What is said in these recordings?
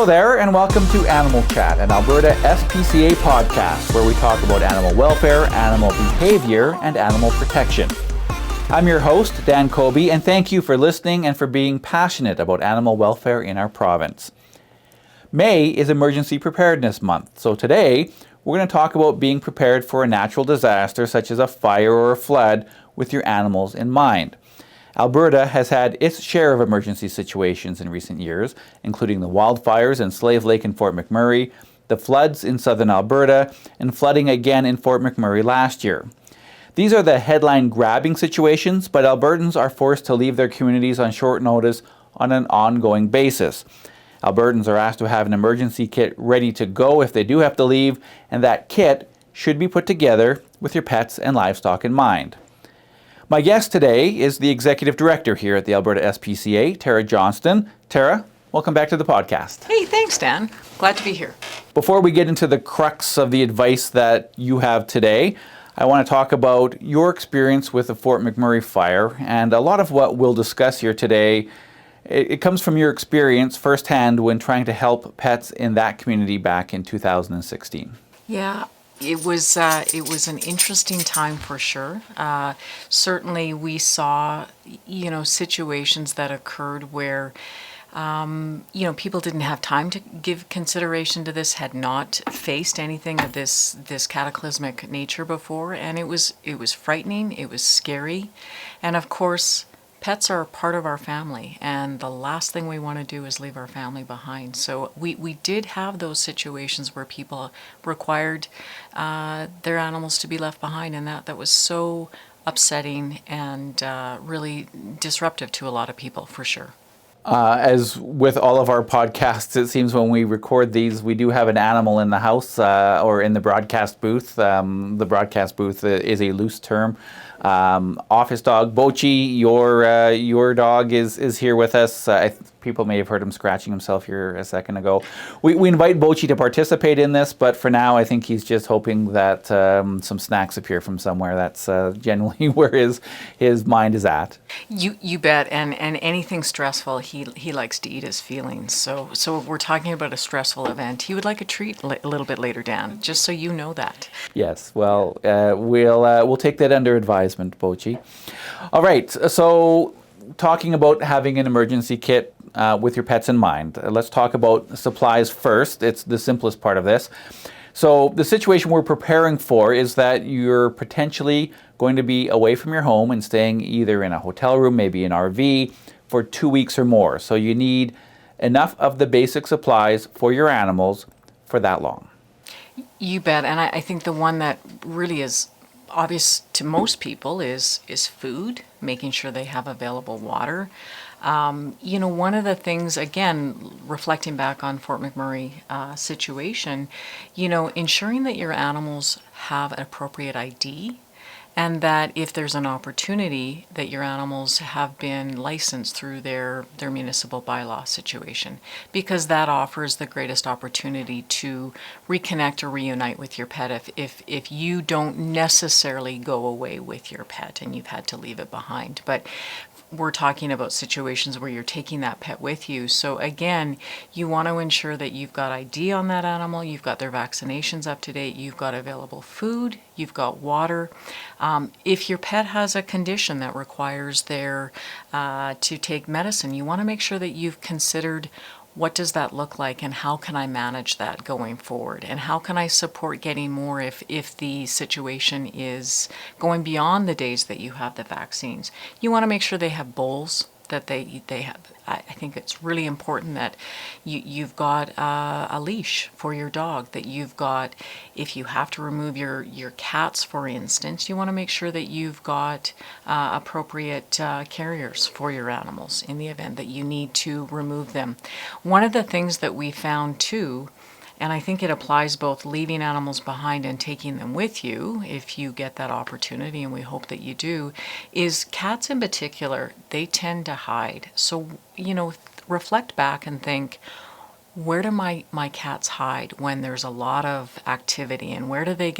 there, and welcome to AnimalChat, an Alberta SPCA podcast where we talk about animal welfare, animal behavior, and animal protection. I'm your host, Dan Colby, and thank you for listening and for being passionate about animal welfare in our province. May is Emergency Preparedness Month, so today we're going to talk about being prepared for a natural disaster such as a fire or a flood with your animals in mind. Alberta has had its share of emergency situations in recent years, including the wildfires in Slave Lake and Fort McMurray, the floods in southern Alberta, and flooding again in Fort McMurray last year. These are the headline-grabbing situations, but Albertans are forced to leave their communities on short notice on an ongoing basis. Albertans are asked to have an emergency kit ready to go if they do have to leave, and that kit should be put together with your pets and livestock in mind. My guest today is the Executive Director here at the Alberta SPCA, Terra Johnston. Terra, welcome back to the podcast. Hey, thanks, Dan. Glad to be here. Before we get into the crux of the advice that you have today, I want to talk about your experience with the Fort McMurray fire. And a lot of what we'll discuss here today, it comes from your experience firsthand when trying to help pets in that community back in 2016. Yeah. It was an interesting time for sure. Certainly we saw, situations that occurred where, people didn't have time to give consideration to this, had not faced anything of this cataclysmic nature before. And it was frightening, it was scary. And of course, pets are part of our family, and the last thing we want to do is leave our family behind. So we did have those situations where people required their animals to be left behind, and that was so upsetting and really disruptive to a lot of people, for sure. As with all of our podcasts, it seems when we record these, we do have an animal in the house or in the broadcast booth. The broadcast booth is a loose term. Office dog Bochi, your dog is here with us. People may have heard him scratching himself here a second ago. We invite Bochi to participate in this, but for now I think he's just hoping that some snacks appear from somewhere. That's generally where his mind is at. You bet, and anything stressful, he likes to eat his feelings. So if we're talking about a stressful event, he would like a treat a little bit later, Dan, just so you know that. Yes, well, we'll take that under advisement, Bochi. All right, so talking about having an emergency kit with your pets in mind, let's talk about supplies first. It's the simplest part of this. So the situation we're preparing for is that you're potentially going to be away from your home and staying either in a hotel room, maybe an RV, for 2 weeks or more. So you need enough of the basic supplies for your animals for that long. You bet, and I think the one that really is obvious to most people is food, making sure they have available water. One of the things, again, reflecting back on Fort McMurray situation, ensuring that your animals have an appropriate ID, and that if there's an opportunity that your animals have been licensed through their municipal bylaw situation, because that offers the greatest opportunity to reconnect or reunite with your pet if you don't necessarily go away with your pet and you've had to leave it behind. But we're talking about situations where you're taking that pet with you. So again, you want to ensure that you've got ID on that animal, you've got their vaccinations up to date, you've got available food, you've got water. If your pet has a condition that requires to take medicine, you want to make sure that you've considered what does that look like and how can I manage that going forward? And how can I support getting more if the situation is going beyond the days that you have the vaccines? You want to make sure they have bowls, that they have. I think it's really important that you've got a leash for your dog, that you've got, if you have to remove your cats, for instance, you want to make sure that you've got appropriate carriers for your animals in the event that you need to remove them. One of the things that we found too, and I think it applies both leaving animals behind and taking them with you if you get that opportunity, and we hope that you do, is cats in particular, they tend to hide. So, reflect back and think, where do my cats hide when there's a lot of activity, and where do they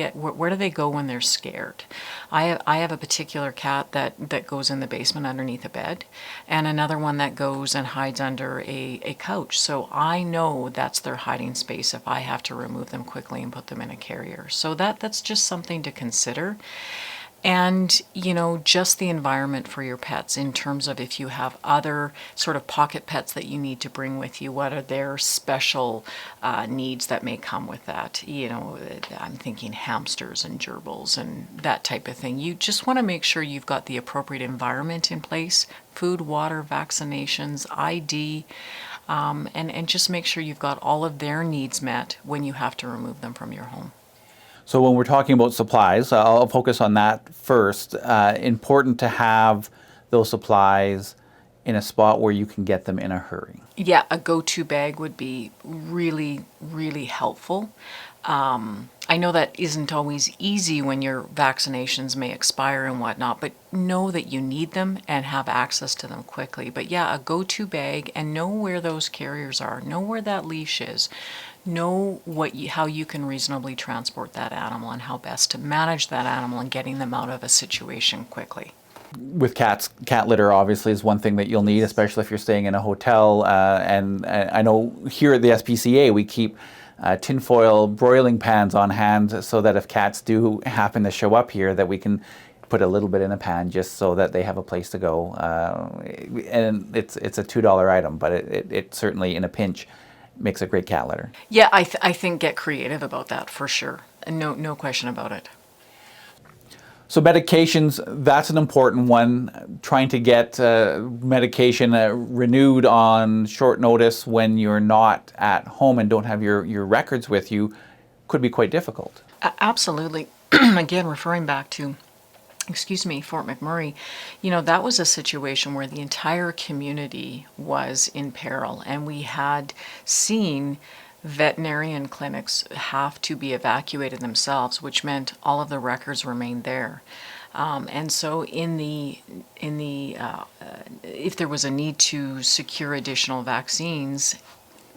go when they're scared? I have a particular cat that goes in the basement underneath a bed, and another one that goes and hides under a couch. So I know that's their hiding space if I have to remove them quickly and put them in a carrier. So that's just something to consider. And, just the environment for your pets in terms of if you have other sort of pocket pets that you need to bring with you, what are their special needs that may come with that? I'm thinking hamsters and gerbils and that type of thing. You just want to make sure you've got the appropriate environment in place, food, water, vaccinations, ID, and just make sure you've got all of their needs met when you have to remove them from your home. So when we're talking about supplies, I'll focus on that first. Important to have those supplies in a spot where you can get them in a hurry. Yeah, a go-to bag would be really, really helpful. I know that isn't always easy when your vaccinations may expire and whatnot, but know that you need them and have access to them quickly. But yeah, a go-to bag, and know where those carriers are, know where that leash is, know how you can reasonably transport that animal and how best to manage that animal and getting them out of a situation quickly. With cats, cat litter obviously is one thing that you'll need, especially if you're staying in a hotel. And I know here at the SPCA we keep tinfoil broiling pans on hand so that if cats do happen to show up here, that we can put a little bit in a pan just so that they have a place to go. And it's a $2 item, but it certainly in a pinch makes a great cat litter. Yeah, I think get creative about that for sure. No question about it. So medications, that's an important one. Trying to get medication renewed on short notice when you're not at home and don't have your records with you could be quite difficult. Absolutely. Again, referring back to Fort McMurray, that was a situation where the entire community was in peril, and we had seen veterinarian clinics have to be evacuated themselves, which meant all of the records remained there. And so if there was a need to secure additional vaccines,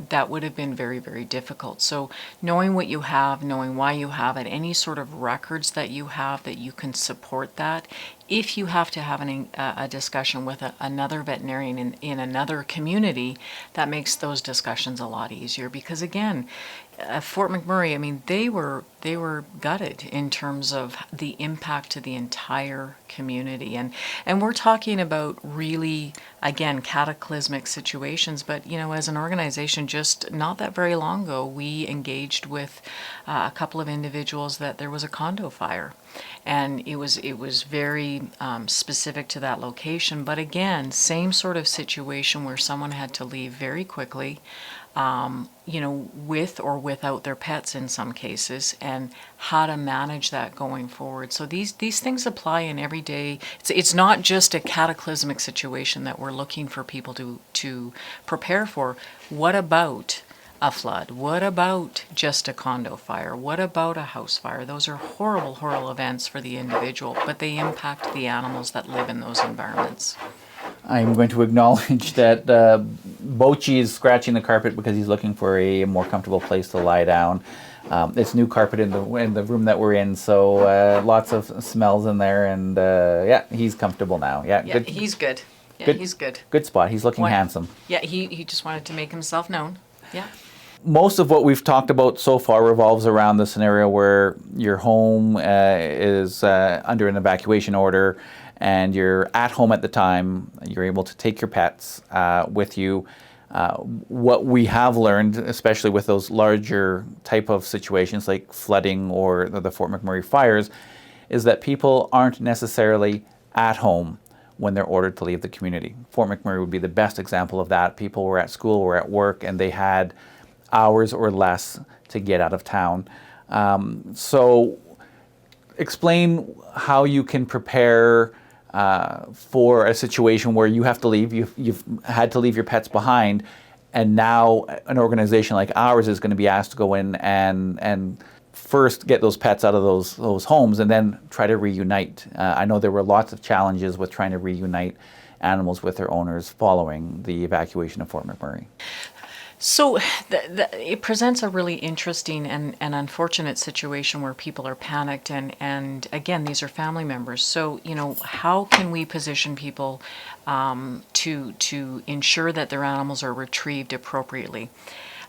that would have been very, very difficult. So knowing what you have, knowing why you have it, any sort of records that you have that you can support that. If you have to have a discussion with another veterinarian in another community, that makes those discussions a lot easier. Because again, Fort McMurray, I mean, they were gutted in terms of the impact to the entire community, and we're talking about really, again, cataclysmic situations. But as an organization, just not that very long ago, we engaged with a couple of individuals that there was a condo fire, and it was very specific to that location. But again, same sort of situation where someone had to leave very quickly. With or without their pets in some cases, and how to manage that going forward. So these things apply in every day. It's not just a cataclysmic situation that we're looking for people to prepare for. What about a flood? What about just a condo fire? What about a house fire? Those are horrible, horrible events for the individual, but they impact the animals that live in those environments. I'm going to acknowledge that Bochi is scratching the carpet because he's looking for a more comfortable place to lie down. It's new carpet in the room that we're in, so lots of smells in there, and he's comfortable now. Yeah, good. He's good. Yeah, he's good. Good spot. He's looking handsome. Yeah, he just wanted to make himself known. Yeah. Most of what we've talked about so far revolves around the scenario where your home is under an evacuation order, and you're at home at the time. You're able to take your pets with you. What we have learned, especially with those larger type of situations like flooding or the Fort McMurray fires, is that people aren't necessarily at home when they're ordered to leave the community. Fort McMurray would be the best example of that. People were at school, were at work, and they had hours or less to get out of town. So explain how you can prepare for a situation where you have to leave, you've had to leave your pets behind, and now an organization like ours is going to be asked to go in and first get those pets out of those homes and then try to reunite. I know there were lots of challenges with trying to reunite animals with their owners following the evacuation of Fort McMurray. So it presents a really interesting and unfortunate situation where people are panicked, and again, these are family members. So, how can we position people to ensure that their animals are retrieved appropriately?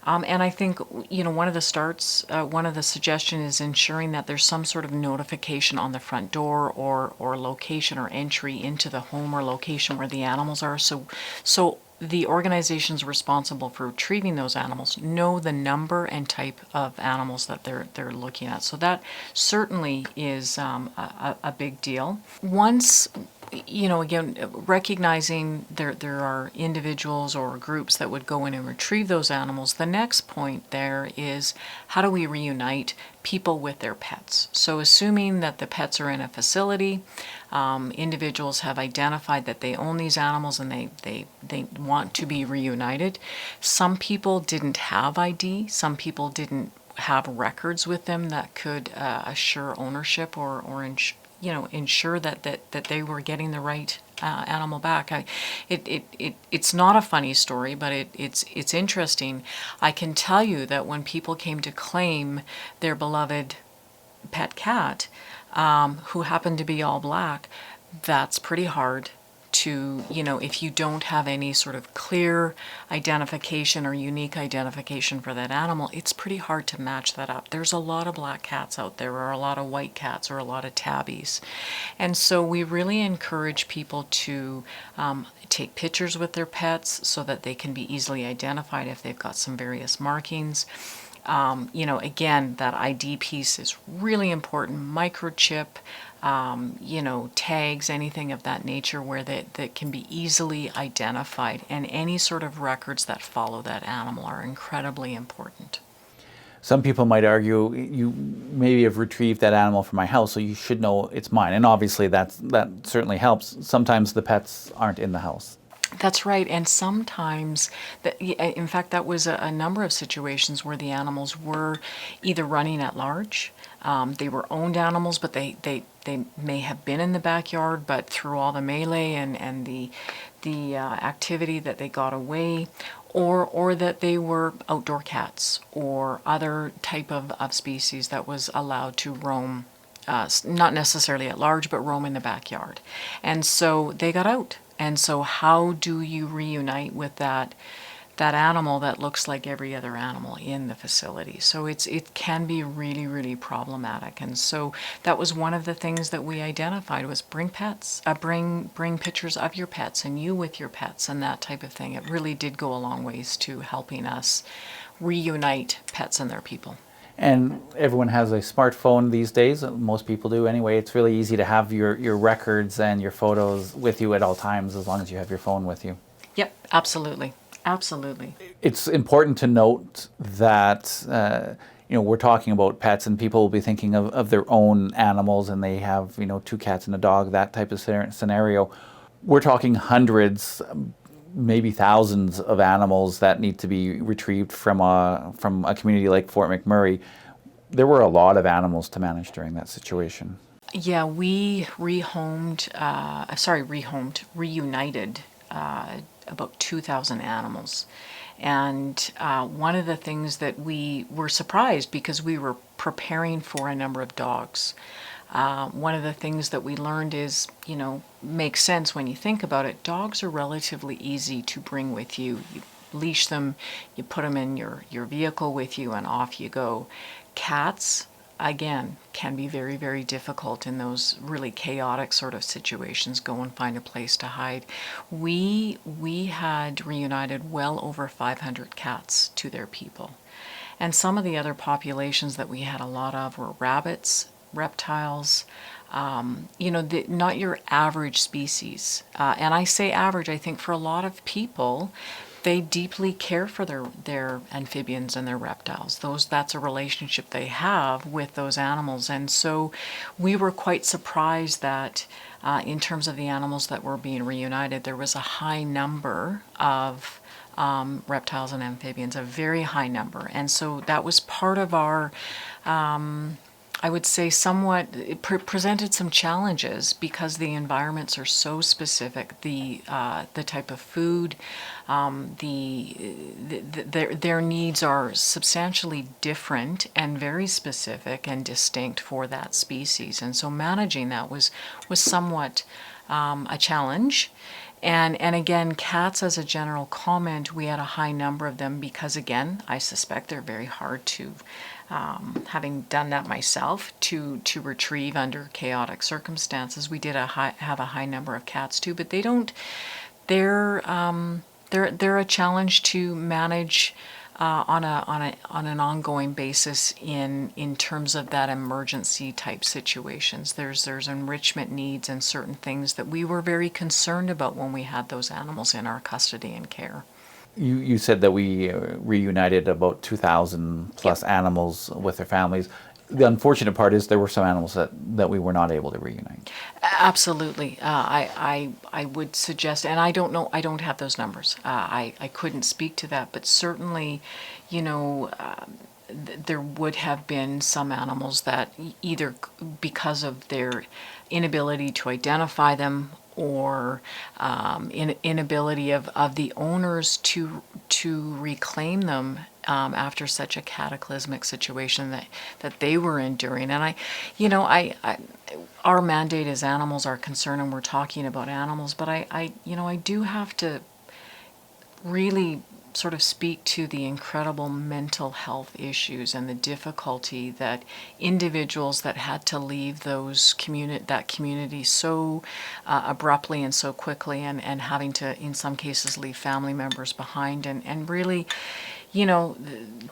And I think, one of the suggestion is ensuring that there's some sort of notification on the front door or location or entry into the home or location where the animals are. So the organizations responsible for retrieving those animals know the number and type of animals that they're looking at. So that certainly is a big deal. Once, again, recognizing there are individuals or groups that would go in and retrieve those animals, the next point there is, how do we reunite people with their pets? So assuming that the pets are in a facility, individuals have identified that they own these animals and they want to be reunited. Some people didn't have ID. Some people didn't have records with them that could assure ownership or ensure that they were getting the right animal back. It's not a funny story, but it's interesting. I can tell you that when people came to claim their beloved pet cat, who happened to be all black, that's pretty hard to, if you don't have any sort of clear identification or unique identification for that animal, it's pretty hard to match that up. There's a lot of black cats out there, or a lot of white cats, or a lot of tabbies. And so we really encourage people to take pictures with their pets so that they can be easily identified if they've got some various markings. Again, that ID piece is really important. Microchip, tags, anything of that nature where that can be easily identified, and any sort of records that follow that animal are incredibly important. Some people might argue, you maybe have retrieved that animal from my house, so you should know it's mine. And obviously that certainly helps. Sometimes the pets aren't in the house. That's right, and sometimes, in fact, that was a number of situations where the animals were either running at large, they were owned animals, but they may have been in the backyard, but through all the melee and the activity that they got away, or that they were outdoor cats or other type of species that was allowed to roam, not necessarily at large, but roam in the backyard. And so they got out. And so how do you reunite with that animal that looks like every other animal in the facility? So it can be really, really problematic. And so that was one of the things that we identified, was bring pets, bring pictures of your pets and you with your pets and that type of thing. It really did go a long ways to helping us reunite pets and their people. And everyone has a smartphone these days. Most people do anyway. It's really easy to have your records and your photos with you at all times, as long as you have your phone with you. Yep, absolutely. Absolutely. It's important to note that we're talking about pets, and people will be thinking of their own animals, and they have 2 cats and a dog, that type of scenario. We're talking hundreds, maybe thousands of animals that need to be retrieved from a community like Fort McMurray. There were a lot of animals to manage during that situation. Yeah, we reunited about 2,000 animals. And one of the things that we were surprised, because we were preparing for a number of dogs, one of the things that we learned is, makes sense when you think about it, dogs are relatively easy to bring with you. You leash them, you put them in your vehicle with you, and off you go. Cats, again, can be very, very difficult in those really chaotic sort of situations. Go and find a place to hide. We had reunited well over 500 cats to their people. And some of the other populations that we had a lot of were rabbits, reptiles, not your average species. And I say average, I think for a lot of people, they deeply care for their amphibians and their reptiles. That's a relationship they have with those animals. And so we were quite surprised that in terms of the animals that were being reunited, there was a high number of reptiles and amphibians, a very high number. And so that was part of our I would say somewhat it presented some challenges because the environments are so specific. The type of food, their needs are substantially different and very specific and distinct for that species. And so managing that was somewhat a challenge. And again, cats, as a general comment, we had a high number of them because, again, I suspect they're very hard to, having done that myself, to retrieve under chaotic circumstances. We did have a high number of cats too, but they don't. They're a challenge to manage on an ongoing basis in terms of that emergency type situations. There's enrichment needs and certain things that we were very concerned about when we had those animals in our custody and care. You said that we reunited about 2,000 plus animals with their families. The unfortunate part is there were some animals that we were not able to reunite. Absolutely. I would suggest, and I don't know, I don't have those numbers. I couldn't speak to that, but certainly, there would have been some animals that either because of their inability to identify them or inability of the owners to reclaim them after such a cataclysmic situation that they were enduring. And our mandate as animals are concerned, and we're talking about animals, but I do have to really sort of speak to the incredible mental health issues and the difficulty that individuals that had to leave that community so abruptly and so quickly and having to, in some cases, leave family members behind and really,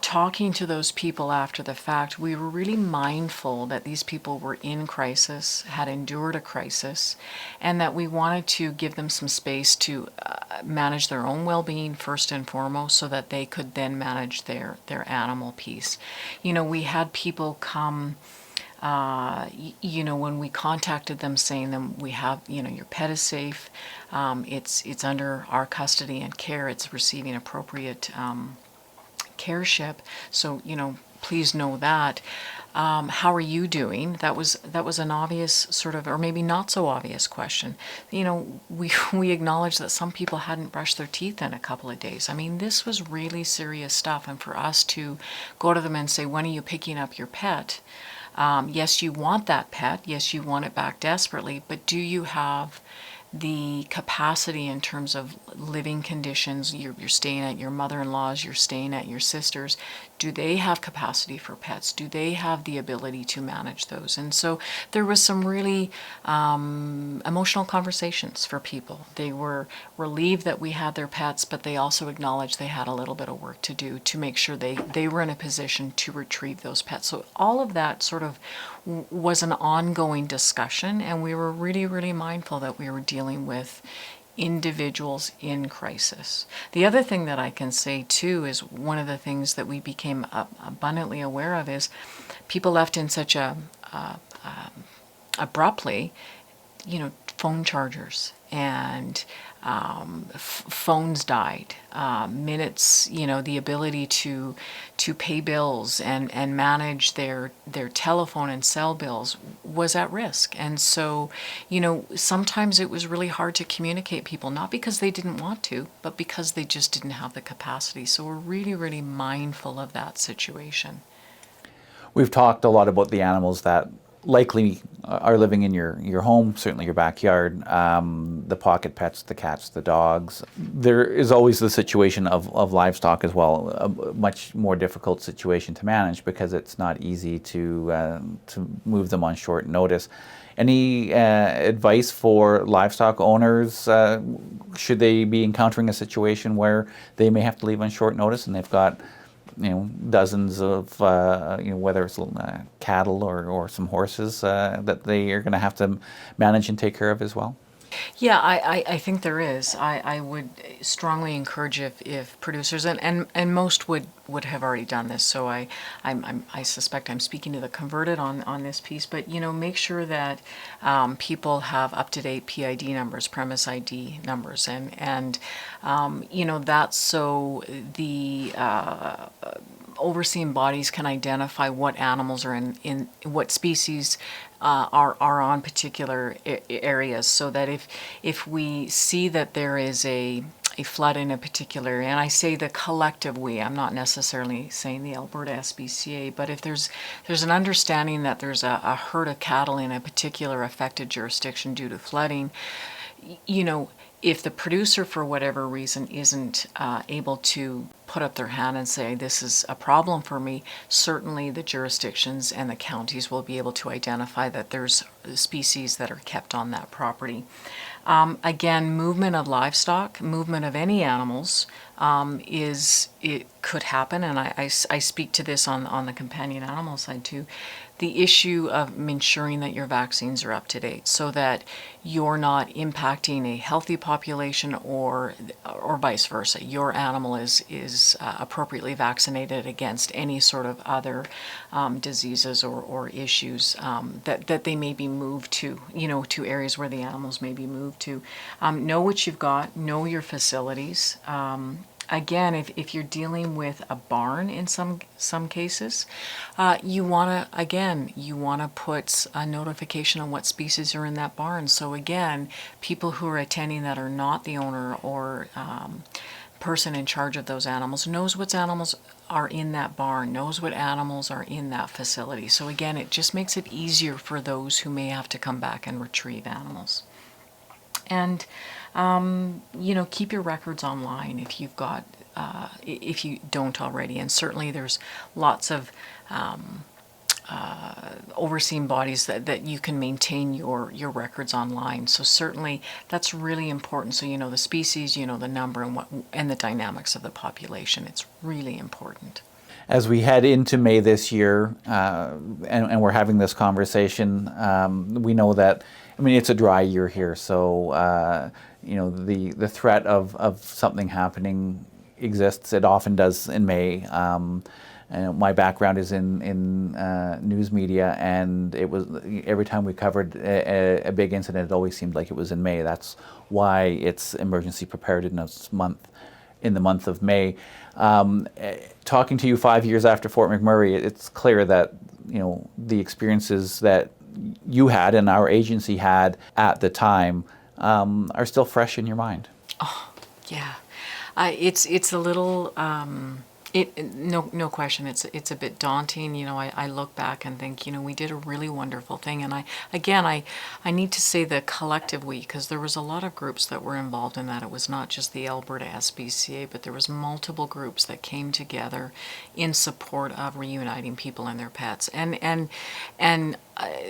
talking to those people after the fact, we were really mindful that these people were in crisis, had endured a crisis, and that we wanted to give them some space to manage their own well-being first and foremost so that they could then manage their animal piece. We had people come, when we contacted them saying them, we have, your pet is safe, it's under our custody and care, it's receiving appropriate careship, so please know that. How are you doing? That was an obvious sort of, or maybe not so obvious question. We acknowledge that some people hadn't brushed their teeth in a couple of days. I mean, this was really serious stuff, and for us to go to them and say, when are you picking up your pet? Yes, you want that pet. Yes, you want it back desperately, but do you have the capacity in terms of living conditions? You're staying at your mother-in-law's, you're staying at your sister's. Do they have capacity for pets? Do they have the ability to manage those? And so there was some really emotional conversations for people. They were relieved that we had their pets, but they also acknowledged they had a little bit of work to do to make sure they were in a position to retrieve those pets. So all of that sort of was an ongoing discussion, and we were really, really mindful that we were dealing with individuals in crisis. The other thing that I can say too is one of the things that we became abundantly aware of is people left in such a abruptly, phone chargers and phones died, minutes, the ability to pay bills and manage their telephone and cell bills was at risk. And so, sometimes it was really hard to communicate people, not because they didn't want to, but because they just didn't have the capacity. So we're really, really mindful of that situation. We've talked a lot about the animals that likely are living in your home, certainly your backyard, the pocket pets, the cats, the dogs. There is always the situation of livestock as well, a much more difficult situation to manage because it's not easy to move them on short notice. Any advice for livestock owners? Should they be encountering a situation where they may have to leave on short notice and they've got dozens of, whether it's cattle or some horses that they are going to have to manage and take care of as well? Yeah, I think there is. I would strongly encourage if producers, and most would would have already done this. So I suspect I'm speaking to the converted on this piece. But make sure that people have up-to-date PID numbers, premise ID numbers, and that's so the overseeing bodies can identify what animals are in what species are on particular areas, so that if we see that there is a flood in a particular area, and I say the collective we, I'm not necessarily saying the Alberta SPCA, but if there's an understanding that there's a herd of cattle in a particular affected jurisdiction due to flooding, if the producer for whatever reason isn't able to put up their hand and say this is a problem for me, certainly the jurisdictions and the counties will be able to identify that there's species that are kept on that property. Again, movement of livestock, movement of any animals, it could happen, and I speak to this on the companion animal side too. The issue of ensuring that your vaccines are up to date, so that you're not impacting a healthy population or vice versa. Your animal is appropriately vaccinated against any sort of other diseases or issues that they may be moved to, to areas where the animals may be moved to. Know what you've got, know your facilities. Again, if you're dealing with a barn in some cases, you want to put a notification on what species are in that barn. So again, people who are attending that are not the owner or person in charge of those animals knows what animals are in that barn, knows what animals are in that facility. So again, it just makes it easier for those who may have to come back and retrieve animals. And keep your records online if you've got, if you don't already. And certainly there's lots of overseeing bodies that you can maintain your records online. So certainly that's really important. So the species, the number, and the dynamics of the population. It's really important. As we head into May this year, and we're having this conversation, we know that, it's a dry year here, so the threat of something happening exists. It often does in May. And my background is in news media, and it was every time we covered a big incident, it always seemed like it was in May. That's why it's Emergency Preparedness Month in the month of May. Talking to you 5 years after Fort McMurray, it's clear that the experiences that you had and our agency had at the time are still fresh in your mind. Oh, yeah. It's a little no question. It's a bit daunting. I look back and think, we did a really wonderful thing. And I need to say the collective we, because there was a lot of groups that were involved in that. It was not just the Alberta SPCA, but there was multiple groups that came together in support of reuniting people and their pets. And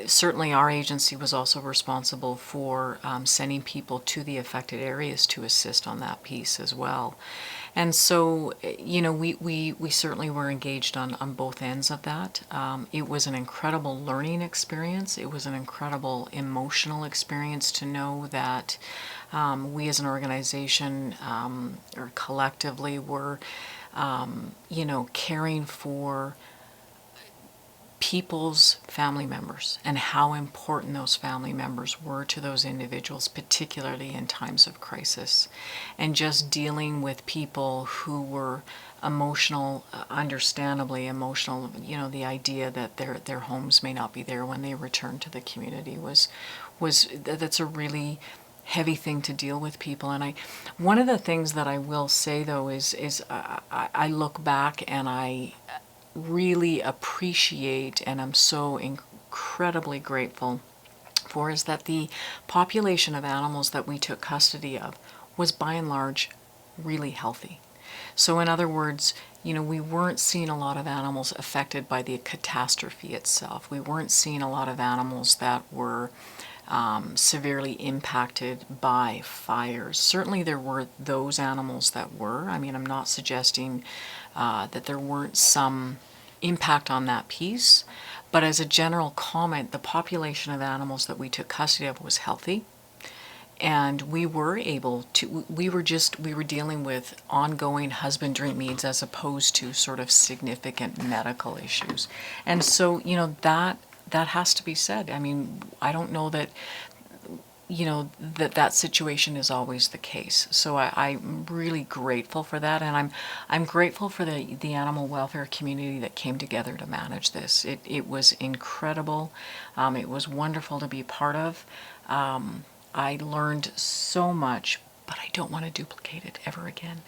certainly our agency was also responsible for sending people to the affected areas to assist on that piece as well. And so, we certainly were engaged on both ends of that. It was an incredible learning experience. It was an incredible emotional experience to know that we as an organization or collectively were, caring for people's family members and how important those family members were to those individuals, particularly in times of crisis, and just dealing with people who were emotional, understandably emotional. The idea that their homes may not be there when they return to the community that's a really heavy thing to deal with people. And one of the things that I will say though is I look back and I really appreciate, and I'm so incredibly grateful for, is that the population of animals that we took custody of was by and large really healthy. So in other words, we weren't seeing a lot of animals affected by the catastrophe itself. We weren't seeing a lot of animals that were severely impacted by fires. Certainly there were those animals that were. I'm not suggesting that there weren't some impact on that piece, but as a general comment, the population of animals that we took custody of was healthy. And we were able to, we were dealing with ongoing husbandry needs as opposed to sort of significant medical issues. And so, that has to be said. I mean, I don't know that, that situation is always the case. So I'm really grateful for that, and I'm grateful for the animal welfare community that came together to manage this. It was incredible. It was wonderful to be part of. I learned so much, but I don't want to duplicate it ever again.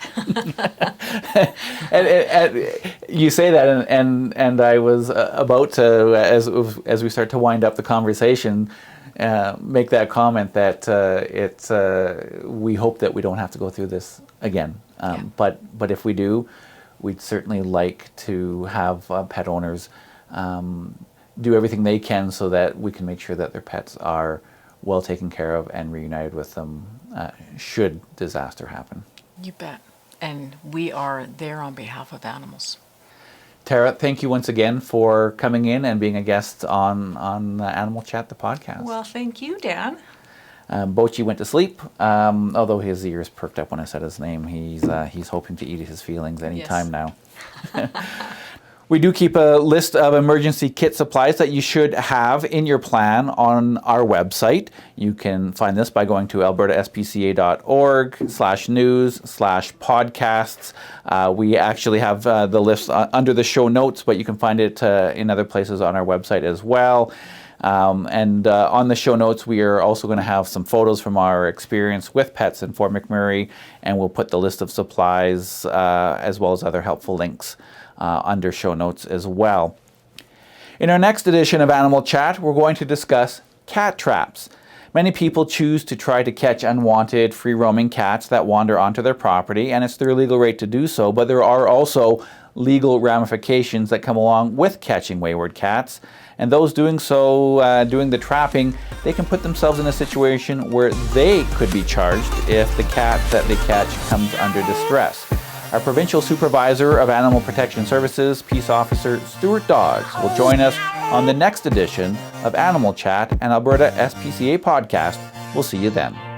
and you say that, and I was about to, as we start to wind up the conversation, make that comment that we hope that we don't have to go through this again. But if we do, we'd certainly like to have pet owners do everything they can so that we can make sure that their pets are well taken care of and reunited with them should disaster happen. You bet. And we are there on behalf of animals. Terra, thank you once again for coming in and being a guest on Animal Chat, the podcast. Well, thank you, Dan. Bochi went to sleep, although his ears perked up when I said his name. He's hoping to eat his feelings anytime now. We do keep a list of emergency kit supplies that you should have in your plan on our website. You can find this by going to albertaspca.org/news/podcasts. We actually have the list under the show notes, but you can find it in other places on our website as well. And on the show notes, we are also going to have some photos from our experience with pets in Fort McMurray, and we'll put the list of supplies as well as other helpful links under show notes as well. In our next edition of Animal Chat, we're going to discuss cat traps. Many people choose to try to catch unwanted, free-roaming cats that wander onto their property, and it's their legal right to do so, but there are also legal ramifications that come along with catching wayward cats. And those doing so, doing the trapping, they can put themselves in a situation where they could be charged if the cat that they catch comes under distress. Our Provincial Supervisor of Animal Protection Services, Peace Officer Stuart Dodds, will join us on the next edition of Animal Chat, an Alberta SPCA podcast. We'll see you then.